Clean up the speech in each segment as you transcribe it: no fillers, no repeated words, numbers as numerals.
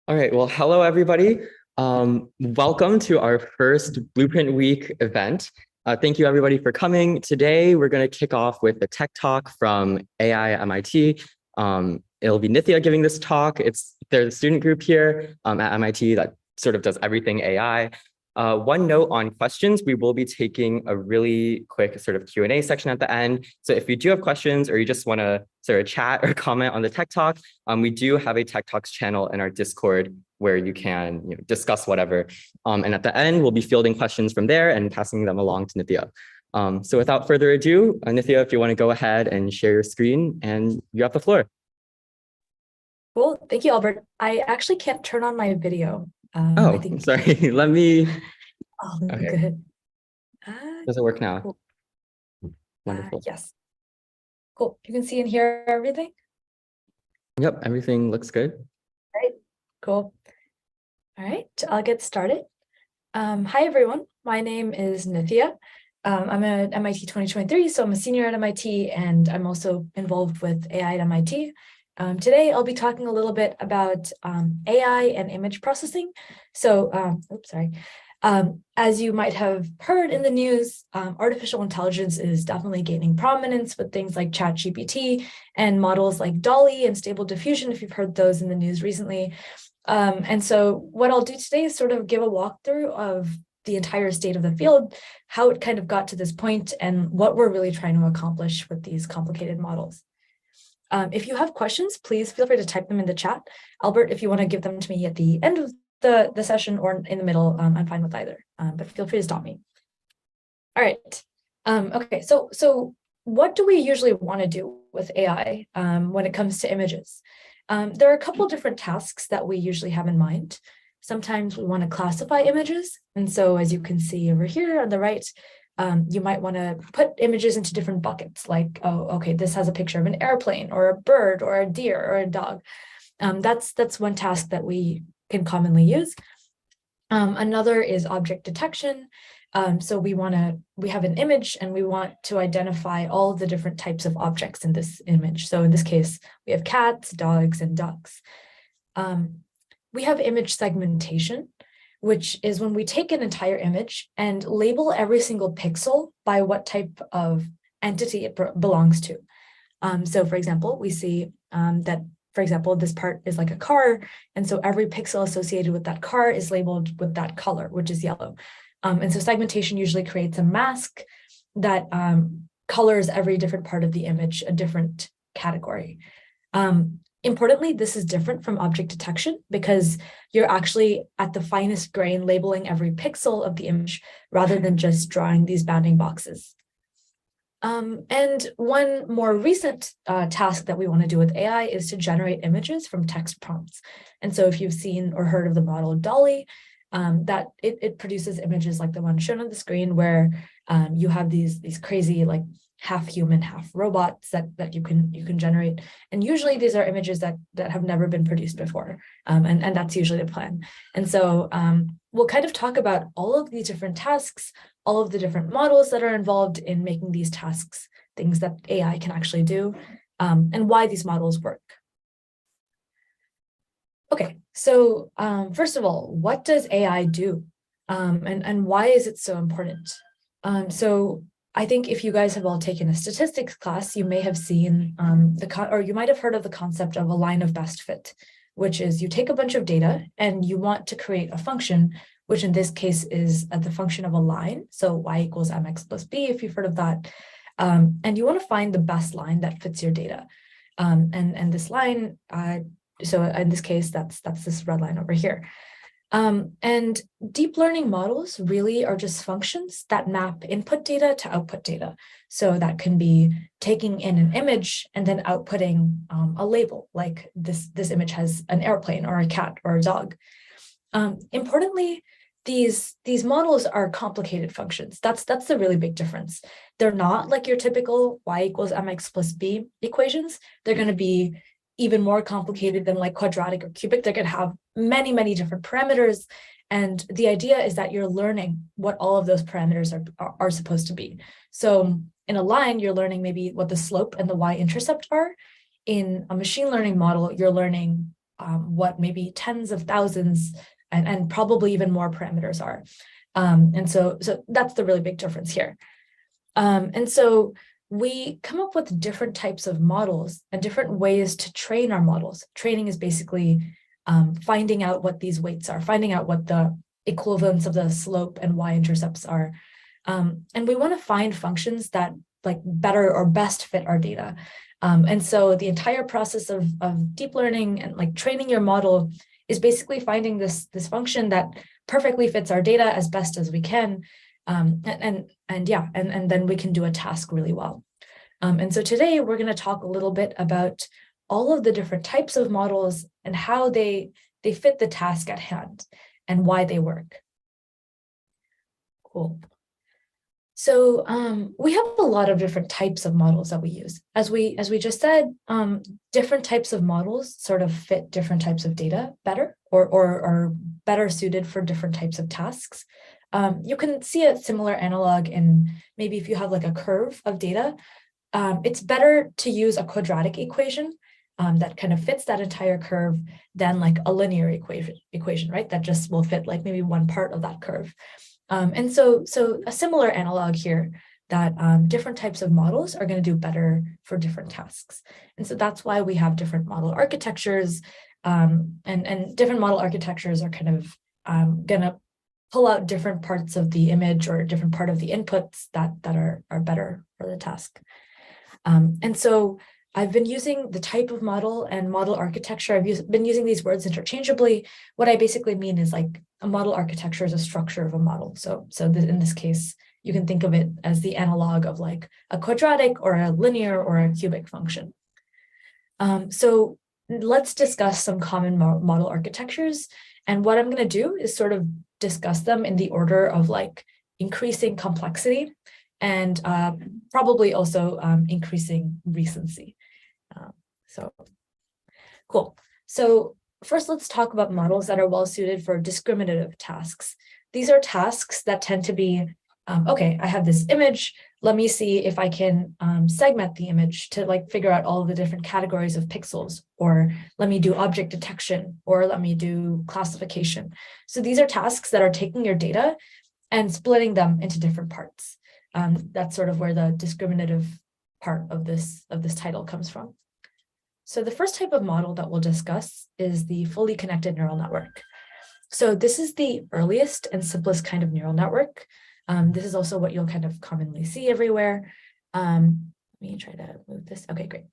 All right, well, hello everybody. Welcome to our first Blueprint Week event. Thank you everybody for coming. Today, we're going to kick off with a tech talk from AI at MIT. It'll be Nithya giving this talk. There's a student group here at MIT that sort of does everything AI. One note on questions, we will be taking a really quick sort of Q&A section at the end. So if you do have questions or you just want to sort of chat or comment on the Tech Talk, we do have a Tech Talks channel in our Discord where you can discuss whatever. And at the end, we'll be fielding questions from there and passing them along to Nithya. So without further ado, Nithya, if you want to go ahead and share your screen, and you have the floor. Cool. Thank you, Albert. I actually can't turn on my video. I think sorry. Let me. Oh, okay. Go ahead. Does it work now? Cool. Wonderful. Yes. Cool. You can see and hear everything? Yep, everything looks good. All right. Cool. All right, I'll get started. Hi, everyone. My name is Nithya. I'm at MIT 2023, so I'm a senior at MIT, and I'm also involved with AI at MIT. Today, I'll be talking a little bit about AI and image processing. So, oops, sorry. As you might have heard in the news, artificial intelligence is definitely gaining prominence with things like ChatGPT and models like DALL-E and Stable Diffusion, if you've heard those in the news recently. And so what I'll do today is sort of give a walkthrough of the entire state of the field, how it kind of got to this point, and what we're really trying to accomplish with these complicated models. If you have questions, please feel free to type them in the chat. Albert, if you want to give them to me at the end of the session or in the middle, I'm fine with either, but feel free to stop me. All right. Okay, so what do we usually want to do with AI when it comes to images? There are a couple different tasks that we usually have in mind. Sometimes we want to classify images. And so as you can see over here on the right, you might want to put images into different buckets, like, oh, okay, this has a picture of an airplane or a bird or a deer or a dog. That's one task that we can commonly use. Another is object detection. So we have an image and we want to identify all of the different types of objects in this image. So in this case, we have cats, dogs, and ducks. We have image segmentation, which is when we take an entire image and label every single pixel by what type of entity it belongs to. So for example, we see that, for example, this part is like a car, and so every pixel associated with that car is labeled with that color, which is yellow. And so segmentation usually creates a mask that colors every different part of the image a different category. Importantly, this is different from object detection because you're actually at the finest grain labeling every pixel of the image rather than just drawing these bounding boxes. And one more recent task that we want to do with AI is to generate images from text prompts. And so if you've seen or heard of the model DALL-E, that it produces images like the one shown on the screen where you have these crazy like half human, half robots that you can generate. And usually these are images that have never been produced before. And that's usually the plan. And so we'll kind of talk about all of these different tasks, all of the different models that are involved in making these tasks, things that AI can actually do, and why these models work. Okay, so first of all, what does AI do? And why is it so important? So I think if you guys have all taken a statistics class, you may have seen or you might have heard of the concept of a line of best fit, which is you take a bunch of data and you want to create a function, which in this case is the function of a line. So y equals mx plus b, if you've heard of that. And you want to find the best line that fits your data. And this line, so in this case, that's this red line over here. And deep learning models really are just functions that map input data to output data. So that can be taking in an image and then outputting a label, like this image has an airplane or a cat or a dog. Importantly, these models are complicated functions. That's the really big difference. They're not like your typical y equals mx plus b equations. They're going to be even more complicated than like quadratic or cubic. They're going to have many, many different parameters. And the idea is that you're learning what all of those parameters are supposed to be. So in a line, you're learning maybe what the slope and the y-intercept are. In a machine learning model, you're learning what maybe tens of thousands and probably even more parameters are. And so that's the really big difference here. And so we come up with different types of models and different ways to train our models. Training is basically finding out what these weights are, finding out what the equivalents of the slope and y-intercepts are. And we want to find functions that like better or best fit our data. And so the entire process of deep learning and like training your model is basically finding this function that perfectly fits our data as best as we can. And then we can do a task really well. And so today we're going to talk a little bit about all of the different types of models and how they fit the task at hand and why they work. Cool. So we have a lot of different types of models that we use. As we just said, different types of models sort of fit different types of data better or are better suited for different types of tasks. You can see a similar analog in maybe if you have like a curve of data, it's better to use a quadratic equation that kind of fits that entire curve than like a linear equation, right? That just will fit like maybe one part of that curve. And so a similar analog here that different types of models are going to do better for different tasks. And so that's why we have different model architectures, and different model architectures are kind of going to pull out different parts of the image or different part of the inputs that are better for the task. And so I've been using the type of model and model architecture. I've been using these words interchangeably. What I basically mean is like a model architecture is a structure of a model. So in this case, you can think of it as the analog of like a quadratic or a linear or a cubic function. So let's discuss some common model architectures. And what I'm going to do is sort of discuss them in the order of like increasing complexity and probably also increasing recency. So cool. So first, let's talk about models that are well suited for discriminative tasks. These are tasks that tend to be, okay, I have this image. Let me see if I can segment the image to like figure out all of the different categories of pixels, or let me do object detection, or let me do classification. So these are tasks that are taking your data and splitting them into different parts. That's sort of where the discriminative part of this title comes from. So the first type of model that we'll discuss is the fully connected neural network. So this is the earliest and simplest kind of neural network. This is also what you'll kind of commonly see everywhere. Let me try to move this. Okay, great.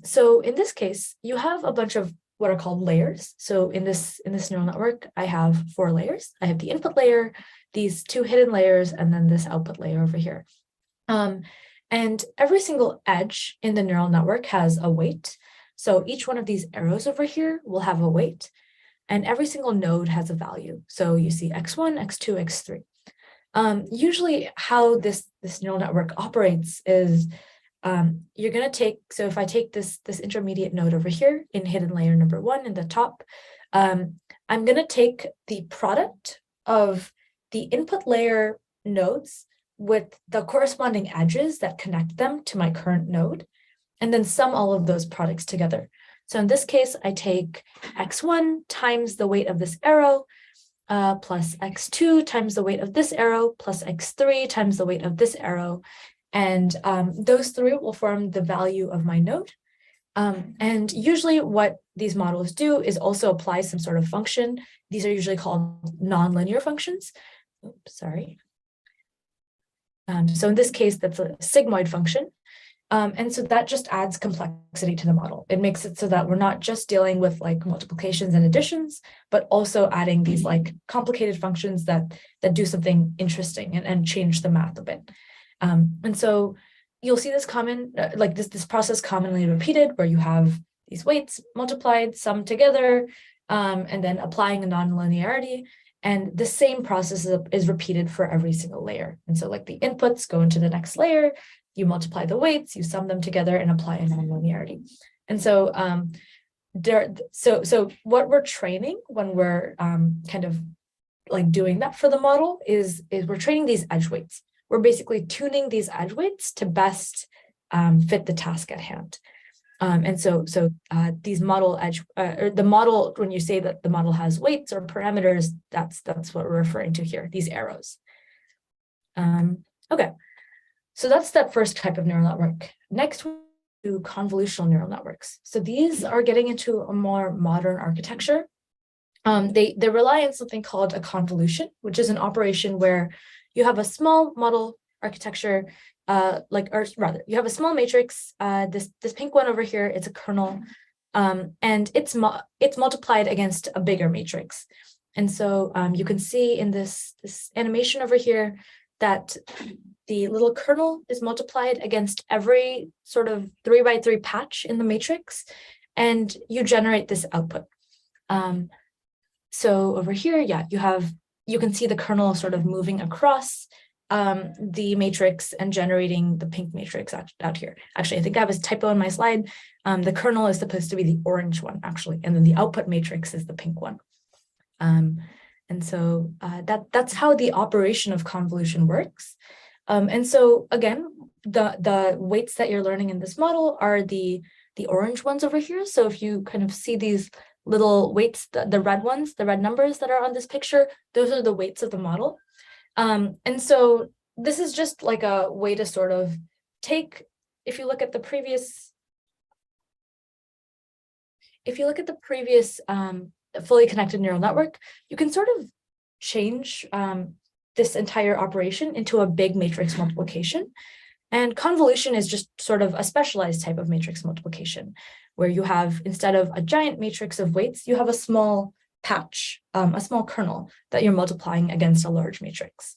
So in this case, you have a bunch of what are called layers. So in this neural network, I have 4 layers. I have the input layer, these 2 hidden layers, and then this output layer over here. And every single edge in the neural network has a weight. So each one of these arrows over here will have a weight, and every single node has a value. So you see x1, x2, x3. Usually how this neural network operates is you're going to take, so if I take this intermediate node over here in hidden layer number 1 in the top, I'm going to take the product of the input layer nodes with the corresponding edges that connect them to my current node, and then sum all of those products together. So in this case, I take x1 times the weight of this arrow, plus x2 times the weight of this arrow, plus x3 times the weight of this arrow, and those 3 will form the value of my node. And usually what these models do is also apply some sort of function. These are usually called nonlinear functions. Oops, sorry. So in this case, that's a sigmoid function. And so that just adds complexity to the model. It makes it so that we're not just dealing with like multiplications and additions, but also adding these like complicated functions that do something interesting and change the math a bit. And so you'll see this this process commonly repeated where you have these weights multiplied, summed together, and then applying a nonlinearity. And the same process is repeated for every single layer. And so like the inputs go into the next layer, you multiply the weights, you sum them together and apply a nonlinearity. And so so what we're training when we're kind of like doing that for the model is we're training these edge weights. We're basically tuning these edge weights to best fit the task at hand. And so these model edge, or the model, when you say that the model has weights or parameters, that's what we're referring to here, these arrows. Okay, so that's that first type of neural network. Next, we do convolutional neural networks. So these are getting into a more modern architecture. They rely on something called a convolution, which is an operation where you have a small model architecture, or rather, you have a small matrix. This pink one over here, it's a kernel, and it's multiplied against a bigger matrix. And so you can see in this animation over here that the little kernel is multiplied against every sort of 3x3 patch in the matrix, and you generate this output. So over here, yeah, you can see the kernel sort of moving across the matrix and generating the pink matrix out here. Actually, I think I have a typo in my slide. The kernel is supposed to be the orange one, actually, and then the output matrix is the pink one. And so that's how the operation of convolution works. And so again, the weights that you're learning in this model are the orange ones over here. So if you kind of see these little weights, the red ones, the red numbers that are on this picture, those are the weights of the model. And so this is just like a way to sort of take, if you look at the previous fully connected neural network, you can sort of change this entire operation into a big matrix multiplication. And convolution is just sort of a specialized type of matrix multiplication, where you have, instead of a giant matrix of weights, you have a small patch, a small kernel that you're multiplying against a large matrix.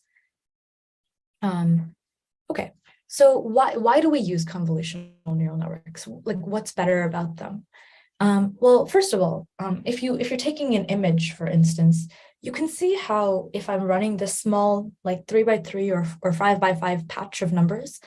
Okay, so why do we use convolutional neural networks? Like, what's better about them? Well, first of all, if you're taking an image, for instance, you can see how if I'm running this small, like 3x3 or 5x5 patch of numbers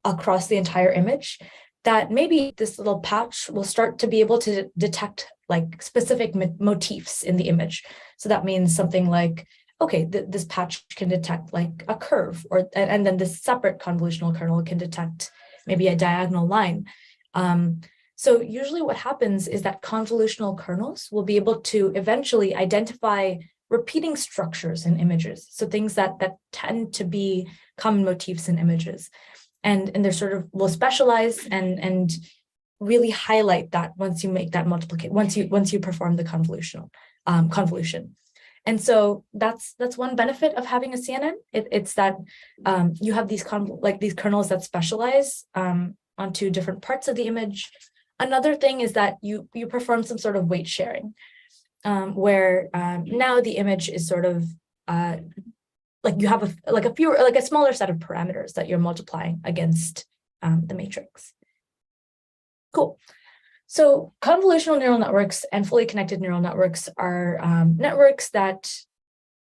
across the entire image, that maybe this little patch will start to be able to detect like specific motifs in the image. So that means something like, okay, this patch can detect like a curve, and then this separate convolutional kernel can detect maybe a diagonal line. So usually what happens is that convolutional kernels will be able to eventually identify repeating structures in images. So things that tend to be common motifs in images. And they're sort of will specialize and really highlight that once you make that multiplication, once you perform the convolution. And so that's one benefit of having a CNN. It's that you have these kernels that specialize onto different parts of the image. Another thing is that you perform some sort of weight sharing, where now the image is sort of like you have a smaller set of parameters that you're multiplying against the matrix. Cool. So convolutional neural networks and fully connected neural networks are networks that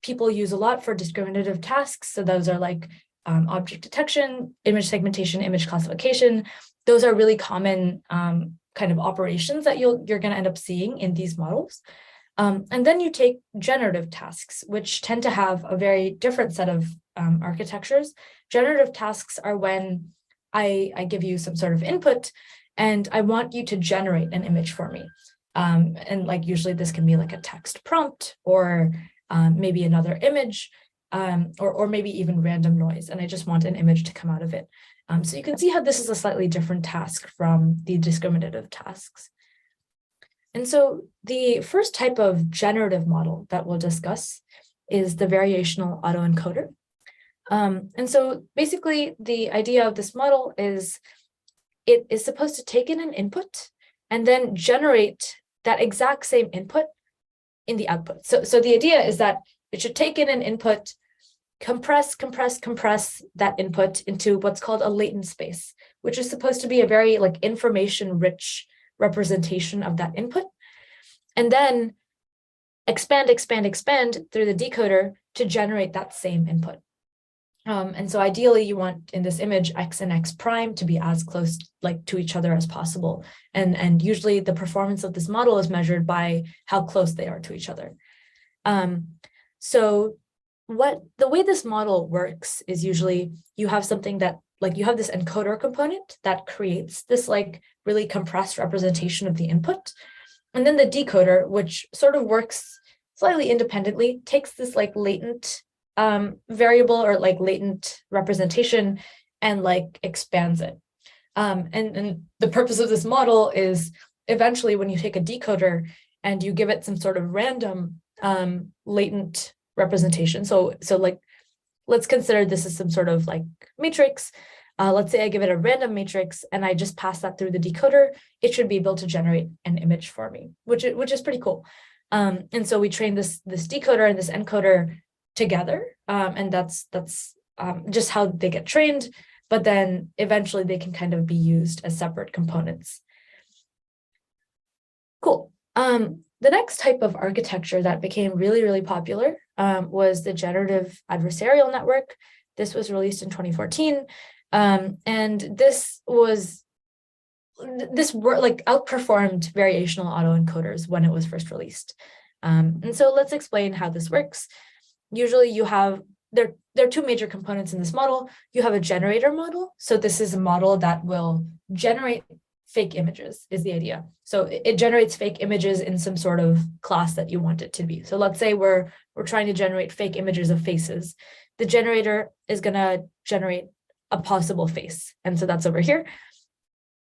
people use a lot for discriminative tasks. So those are like object detection, image segmentation, image classification. Those are really common kind of operations that you're going to end up seeing in these models. And then you take generative tasks, which tend to have a very different set of architectures. Generative tasks are when I give you some sort of input and I want you to generate an image for me. And like usually this can be like a text prompt or maybe another image or maybe even random noise. And I just want an image to come out of it. So you can see how this is a slightly different task from the discriminative tasks. And so the first type of generative model that we'll discuss is the variational autoencoder. And so basically the idea of this model is it is supposed to take in an input and then generate that exact same input in the output. So the idea is that it should take in an input, compress that input into what's called a latent space, which is supposed to be a very like information-rich representation of that input, and then expand through the decoder to generate that same input. And so ideally you want in this image X and X prime to be as close like to each other as possible. And usually the performance of this model is measured by how close they are to each other. So the way this model works is usually you have something that like you have this encoder component that creates this like really compressed representation of the input. And then the decoder, which sort of works slightly independently, takes this like latent variable or like latent representation and like expands it. And the purpose of this model is eventually when you take a decoder and you give it some sort of random latent representation. So like, let's consider this is some sort of like matrix. Let's say I give it a random matrix and I just pass that through the decoder. It should be able to generate an image for me, which is pretty cool. And so we train this decoder and this encoder together, and that's just how they get trained. But then eventually they can kind of be used as separate components. Cool. The next type of architecture that became really, really popular was the generative adversarial network. This was released in 2014. And this like outperformed variational autoencoders when it was first released. And so let's explain how this works. Usually you have, there are two major components in this model. You have a generator model. So this is a model that will generate fake images is the idea. So it generates fake images in some sort of class that you want it to be. So let's say we're trying to generate fake images of faces. The generator is going to generate a possible face. And so that's over here.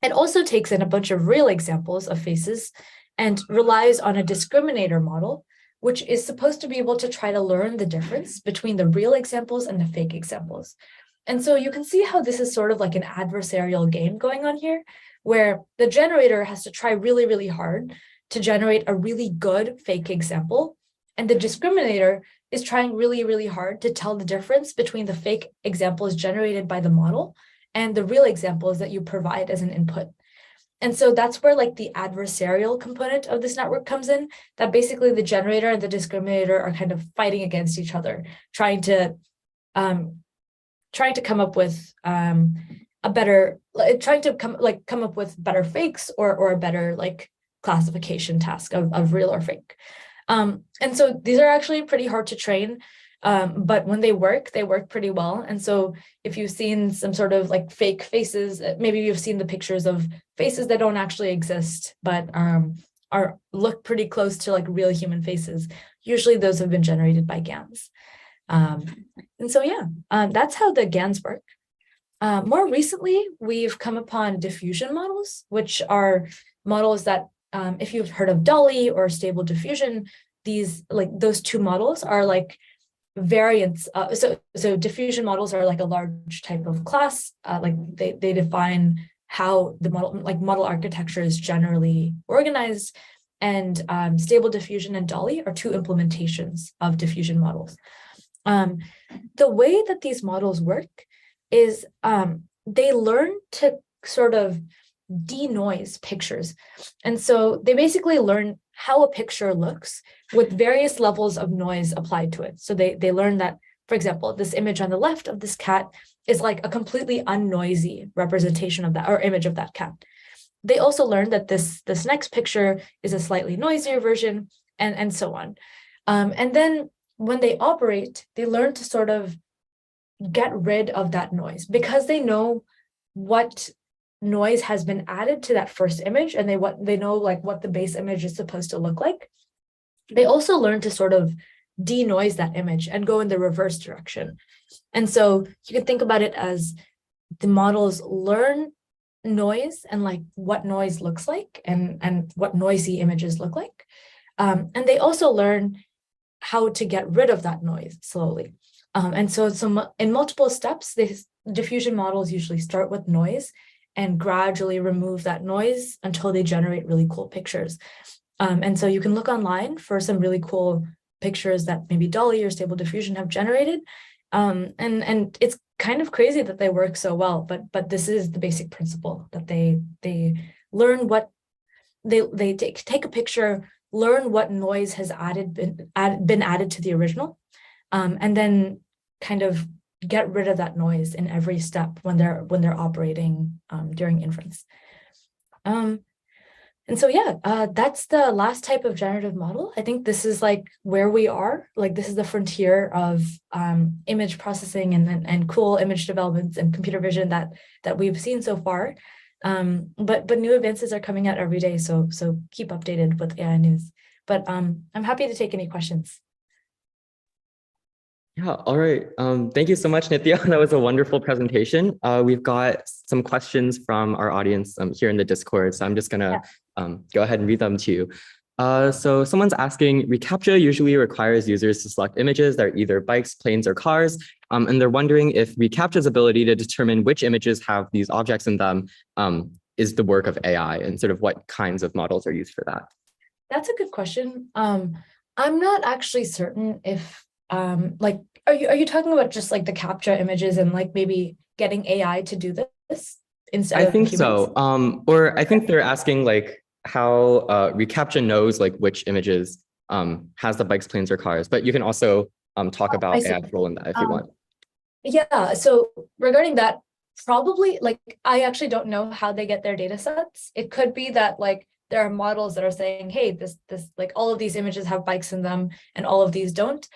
It also takes in a bunch of real examples of faces and relies on a discriminator model, which is supposed to be able to try to learn the difference between the real examples and the fake examples. And so you can see how this is sort of like an adversarial game going on here, where the generator has to try really, really hard to generate a really good fake example. And the discriminator is trying really, really hard to tell the difference between the fake examples generated by the model and the real examples that you provide as an input. And so that's where like the adversarial component of this network comes in, that basically the generator and the discriminator are kind of fighting against each other, trying to come up with come up with better fakes or a better like classification task of real or fake. And so these are actually pretty hard to train, but when they work pretty well. And so if you've seen some sort of like fake faces, maybe you've seen the pictures of faces that don't actually exist, but look pretty close to like real human faces. Usually those have been generated by GANs. And so, yeah, that's how the GANs work. More recently, we've come upon diffusion models, which are models that, if you've heard of DALL-E or Stable Diffusion, those two models are like variants. So diffusion models are like a large type of class. Like they define how the model architecture is generally organized. And Stable Diffusion and DALL-E are two implementations of diffusion models. The way that these models work is they learn to sort of denoise pictures. And so they basically learn how a picture looks with various levels of noise applied to it. So they learn that, for example, this image on the left of this cat is like a completely unnoisy representation of that or image of that cat. They also learn that this next picture is a slightly noisier version and so on. And then when they operate, they learn to sort of get rid of that noise because they know what noise has been added to that first image and they know like what the base image is supposed to look like. They also learn to sort of denoise that image and go in the reverse direction. And so you can think about it as the models learn noise and like what noise looks like and what noisy images look like. And they also learn how to get rid of that noise slowly. And so in multiple steps, these diffusion models usually start with noise and gradually remove that noise until they generate really cool pictures. And so you can look online for some really cool pictures that maybe DALL-E or Stable Diffusion have generated. And it's kind of crazy that they work so well, but this is the basic principle that they learn what they take a picture, learn what noise has been added to the original, and then kind of get rid of that noise in every step when they're operating during inference. And And so, yeah, that's the last type of generative model. I think this is like where we are. Like this is the frontier of image processing and cool image developments and computer vision that we've seen so far. But new advances are coming out every day. So keep updated with AI news. But I'm happy to take any questions. Yeah, all right. Thank you so much, Nithya. That was a wonderful presentation. We've got some questions from our audience here in the Discord. So I'm just gonna go ahead and read them to you. So someone's asking, reCAPTCHA usually requires users to select images that are either bikes, planes, or cars. And they're wondering if reCAPTCHA's ability to determine which images have these objects in them is the work of AI, and sort of what kinds of models are used for that. That's a good question. I'm not actually certain if like are you talking about just like the CAPTCHA images and like maybe getting AI to do this instead of humans? So. Or I think they're asking like how reCAPTCHA knows like which images has the bikes, planes, or cars. But you can also talk about AI's role in that if you want. Yeah, so regarding that, probably like I actually don't know how they get their data sets. It could be that like there are models that are saying, hey, this like all of these images have bikes in them and all of these don't.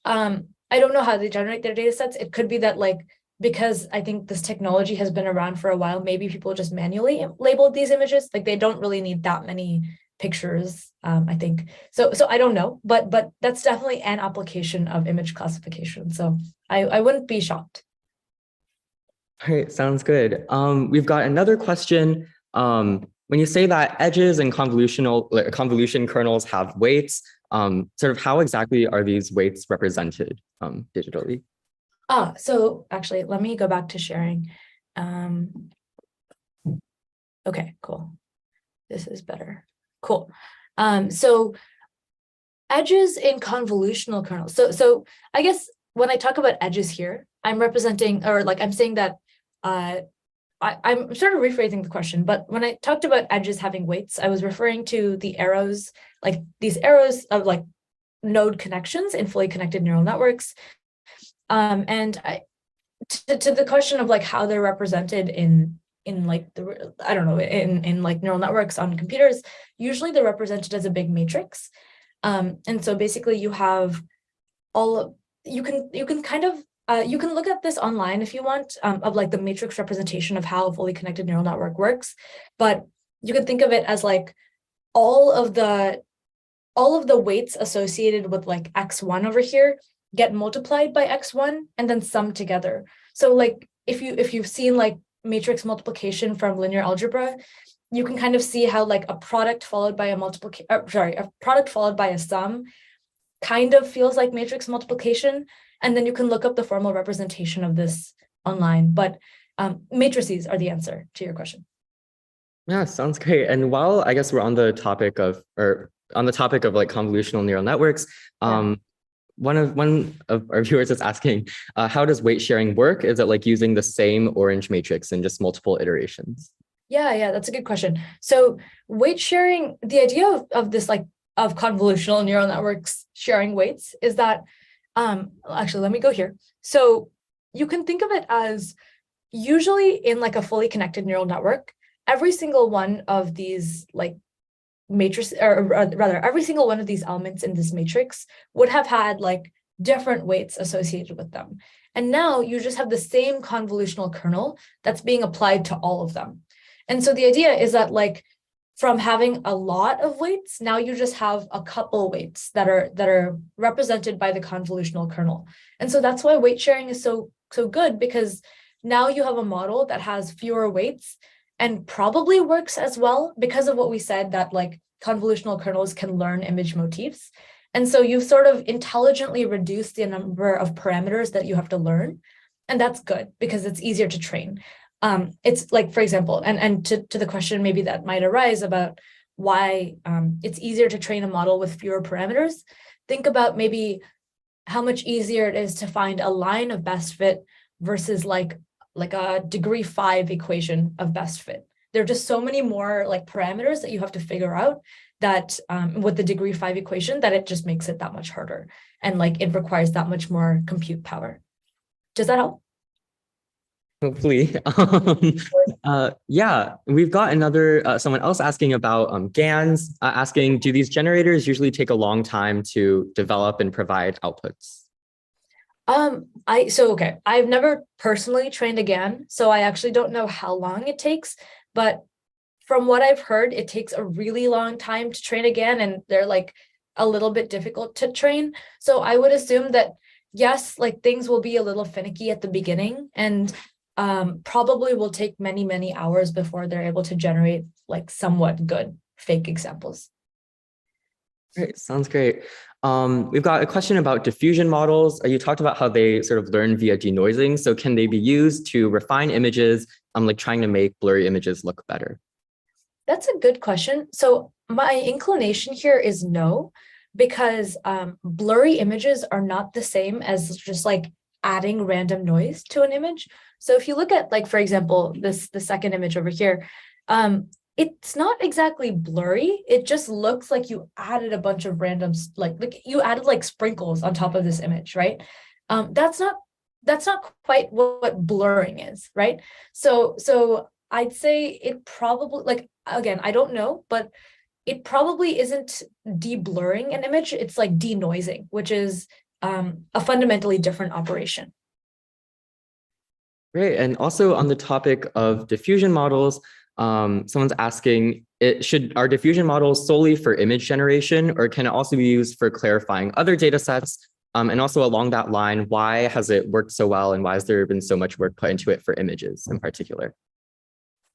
I don't know how they generate their data sets. It could be that like because I think this technology has been around for a while, maybe people just manually labeled these images. Like they don't really need that many pictures, I think. So I don't know, but that's definitely an application of image classification. So I wouldn't be shocked. All right, sounds good. We've got another question. When you say that edges and convolution kernels have weights, sort of how exactly are these weights represented digitally? So actually, let me go back to sharing. Okay, cool. This is better. Cool. So edges in convolutional kernels. So I guess when I talk about edges here, I'm representing, or like I'm saying that I'm sort of rephrasing the question, but when I talked about edges having weights, I was referring to the arrows, like these arrows of like node connections in fully connected neural networks. And to the question of like how they're represented in like the, I don't know, in like neural networks on computers, usually they're represented as a big matrix. And so basically you have all of, you can kind of you can look at this online if you want, of like the matrix representation of how a fully connected neural network works. But you can think of it as like all of the weights associated with like x1 over here get multiplied by x1 and then summed together. So like if you've seen like matrix multiplication from linear algebra, you can kind of see how like a product followed by a a product followed by a sum kind of feels like matrix multiplication. And then you can look up the formal representation of this online. But matrices are the answer to your question. Yeah, sounds great. And while I guess we're on the topic of like convolutional neural networks, one of our viewers is asking, how does weight sharing work? Is it like using the same orange matrix in just multiple iterations? Yeah, that's a good question. So weight sharing, the idea of this like of convolutional neural networks sharing weights is that, actually, let me go here. So you can think of it as usually in like a fully connected neural network, every single one of these like matrix, or rather every single one of these elements in this matrix would have had like different weights associated with them. And now you just have the same convolutional kernel that's being applied to all of them. And so the idea is that like from having a lot of weights, now you just have a couple weights that are represented by the convolutional kernel. And so that's why weight sharing is so good, because now you have a model that has fewer weights and probably works as well because of what we said, that like convolutional kernels can learn image motifs. And so you've sort of intelligently reduced the number of parameters that you have to learn. And that's good because it's easier to train. It's like, for example, and to the question maybe that might arise about why it's easier to train a model with fewer parameters, think about maybe how much easier it is to find a line of best fit versus like a degree 5 equation of best fit. There are just so many more like parameters that you have to figure out that with the degree 5 equation, that it just makes it that much harder. And like it requires that much more compute power. Does that help? Hopefully. Yeah, we've got another someone else asking about GANs, asking, do these generators usually take a long time to develop and provide outputs? Okay, I've never personally trained again, so I actually don't know how long it takes, but from what I've heard, it takes a really long time to train again, and they're like a little bit difficult to train. So I would assume that yes, like things will be a little finicky at the beginning, and probably will take many, many hours before they're able to generate like somewhat good fake examples. Great, sounds great. We've got a question about diffusion models. You talked about how they sort of learn via denoising. So can they be used to refine images, like trying to make blurry images look better? That's a good question. So my inclination here is no, because blurry images are not the same as just like adding random noise to an image. So if you look at, like, for example, the second image over here, it's not exactly blurry. It just looks like you added a bunch of random, like you added like sprinkles on top of this image, right? That's not quite what blurring is, right? So I'd say it probably, like, again, I don't know, but it probably isn't de-blurring an image. It's like denoising, which is a fundamentally different operation. Great. And also on the topic of diffusion models, someone's asking, are diffusion models solely for image generation, or can it also be used for clarifying other data sets? And also along that line, why has it worked so well, and why has there been so much work put into it for images in particular?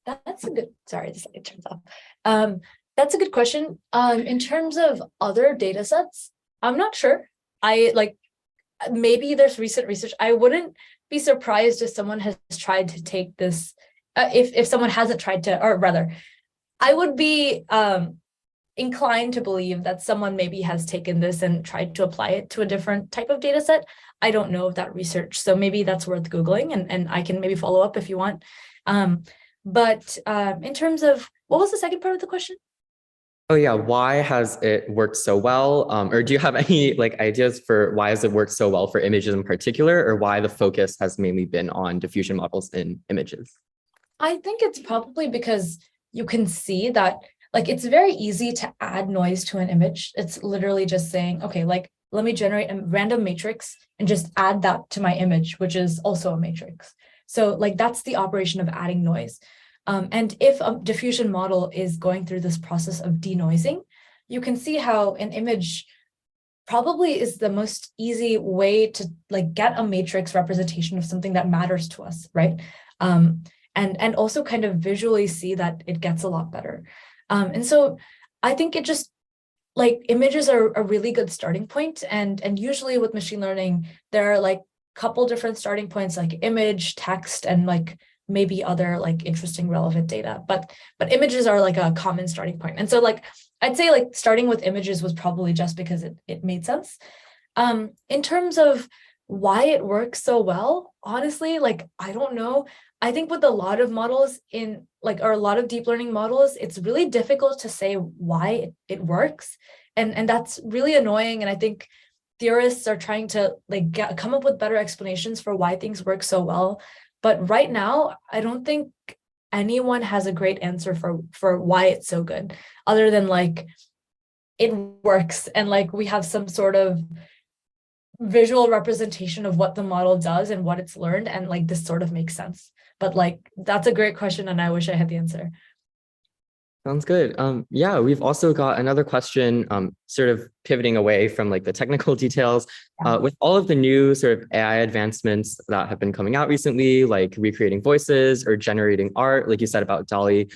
That's a good, sorry, this light turns off. That's a good question. In terms of other data sets, I'm not sure. Maybe there's recent research. I wouldn't be surprised if someone has tried to take this, if someone hasn't tried to, or rather, I would be inclined to believe that someone maybe has taken this and tried to apply it to a different type of data set. I don't know of that research, so maybe that's worth Googling, and I can maybe follow up if you want. But in terms of, what was the second part of the question? Oh yeah, why has it worked so well? Or do you have any like ideas for why has it worked so well for images in particular, or why the focus has mainly been on diffusion models in images? I think it's probably because you can see that, like, it's very easy to add noise to an image. It's literally just saying, okay, like, let me generate a random matrix and just add that to my image, which is also a matrix. So like, that's the operation of adding noise. And if a diffusion model is going through this process of denoising, you can see how an image probably is the most easy way to like get a matrix representation of something that matters to us, right? And also kind of visually see that it gets a lot better. And so I think it just, like, images are a really good starting point. And usually with machine learning, there are like a couple different starting points, like image, text, and like maybe other like interesting relevant data, but images are like a common starting point. And so like, I'd say like starting with images was probably just because it made sense. In terms of why it works so well, honestly, like, I don't know. I think with a lot of models or a lot of deep learning models, it's really difficult to say why it works. And that's really annoying. And I think theorists are trying to like come up with better explanations for why things work so well. But right now, I don't think anyone has a great answer for why it's so good, other than like it works and like we have some sort of visual representation of what the model does and what it's learned, and like this sort of makes sense. But like, that's a great question, and I wish I had the answer. Sounds good. Yeah, we've also got another question, sort of pivoting away from like the technical details. With all of the new sort of AI advancements that have been coming out recently, like recreating voices or generating art, like you said about DALL-E,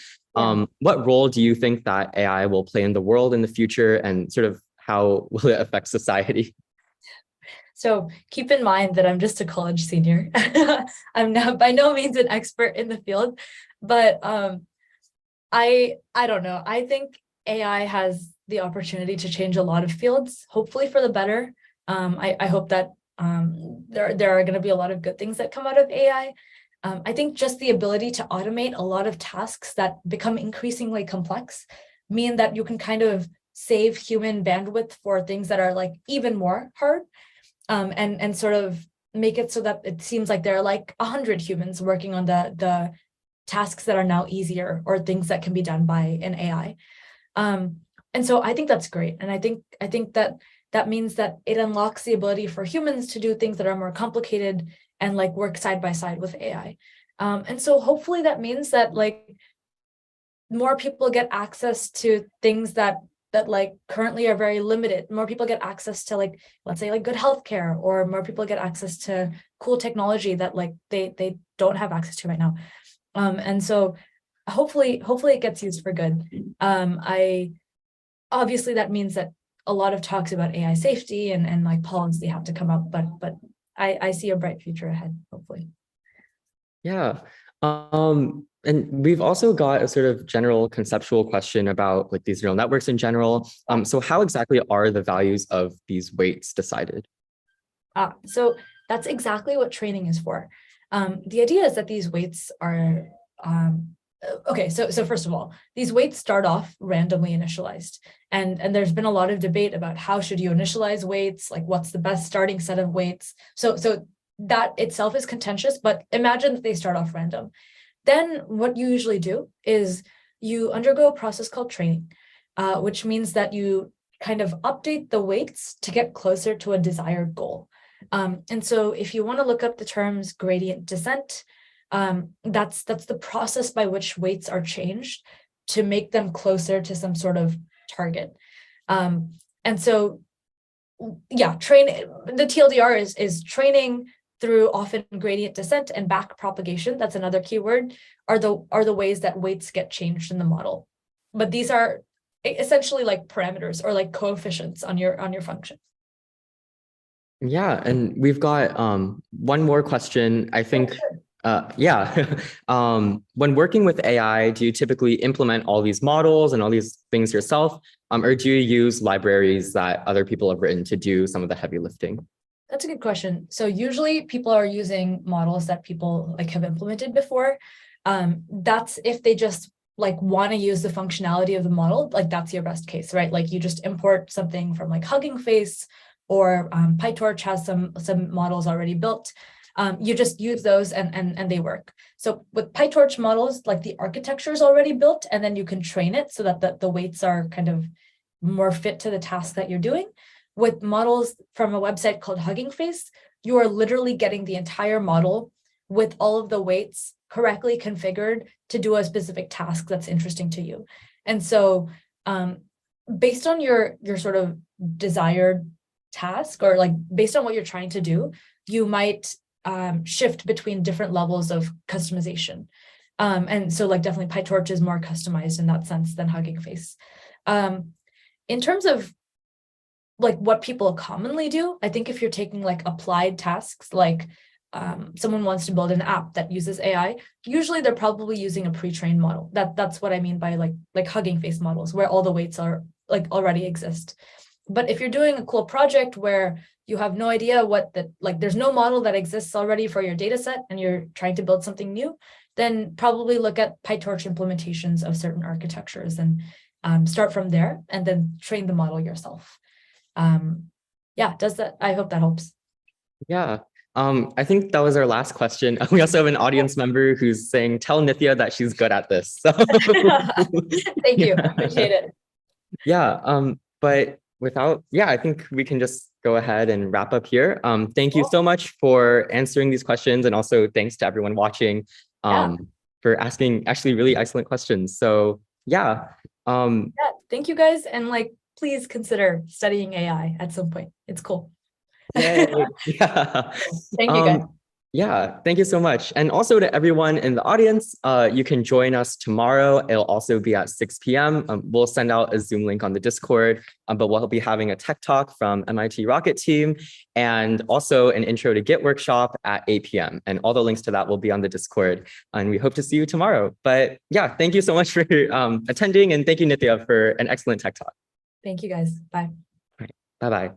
what role do you think that AI will play in the world in the future, and sort of how will it affect society? So keep in mind that I'm just a college senior. I'm not by no means an expert in the field, but I don't know. I think AI has the opportunity to change a lot of fields, hopefully for the better. I hope that there are going to be a lot of good things that come out of AI. I think just the ability to automate a lot of tasks that become increasingly complex mean that you can kind of save human bandwidth for things that are like even more hard, and sort of make it so that it seems like there are like 100 humans working on the tasks that are now easier, or things that can be done by an AI. And so I think that's great. And I think that means that it unlocks the ability for humans to do things that are more complicated and like work side by side with AI. And so hopefully that means that like more people get access to things that like currently are very limited. More people get access to, like, let's say, like good healthcare, or more people get access to cool technology that like they don't have access to right now. And so hopefully it gets used for good. Obviously that means that a lot of talks about AI safety and like policy have to come up, but I see a bright future ahead, hopefully. Yeah. And we've also got a sort of general conceptual question about like these neural networks in general. So how exactly are the values of these weights decided? So that's exactly what training is for. The idea is that these weights are, okay, so first of all, these weights start off randomly initialized. And there's been a lot of debate about how should you initialize weights, like what's the best starting set of weights. So that itself is contentious, but imagine that they start off random. Then what you usually do is you undergo a process called training, which means that you kind of update the weights to get closer to a desired goal. And so if you want to look up the terms gradient descent, that's the process by which weights are changed to make them closer to some sort of target. And so, yeah, the TLDR is training through often gradient descent and back propagation. That's another keyword, are the ways that weights get changed in the model. But these are essentially like parameters or like coefficients on your function. Yeah, and we've got one more question. I think, yeah. When working with AI, do you typically implement all these models and all these things yourself, or do you use libraries that other people have written to do some of the heavy lifting? That's a good question. So usually people are using models that people like have implemented before. That's if they just like want to use the functionality of the model, like that's your best case, right? Like you just import something from like Hugging Face, or PyTorch has some models already built. You just use those and they work. So with PyTorch models, like the architecture is already built, and then you can train it so that the weights are kind of more fit to the task that you're doing. With models from a website called Hugging Face, you are literally getting the entire model with all of the weights correctly configured to do a specific task that's interesting to you. And so based on your sort of desired task, or like based on what you're trying to do, you might shift between different levels of customization. And so like definitely PyTorch is more customized in that sense than Hugging Face. In terms of like what people commonly do, I think if you're taking like applied tasks, like someone wants to build an app that uses AI, usually they're probably using a pre-trained model. That's what I mean by like Hugging Face models, where all the weights are like already exist. But if you're doing a cool project where you have no idea like there's no model that exists already for your data set and you're trying to build something new, then probably look at PyTorch implementations of certain architectures and start from there and then train the model yourself. Yeah, I hope that helps. Yeah. I think that was our last question. We also have an audience member who's saying, tell Nithya that she's good at this. So thank you. I appreciate it. Yeah. But I think we can just go ahead and wrap up here. Thank you so much for answering these questions. And also thanks to everyone watching for asking actually really excellent questions. So yeah. Thank you guys. And like, please consider studying AI at some point. It's cool. Yay. Yeah. Thank you guys. Yeah, thank you so much. And also to everyone in the audience, you can join us tomorrow. It'll also be at 6 p.m. We'll send out a Zoom link on the Discord, but we'll be having a tech talk from MIT Rocket Team and also an intro to Git workshop at 8 p.m. And all the links to that will be on the Discord. And we hope to see you tomorrow. But yeah, thank you so much for attending. And thank you, Nithya, for an excellent tech talk. Thank you guys. Bye. All right. Bye-bye.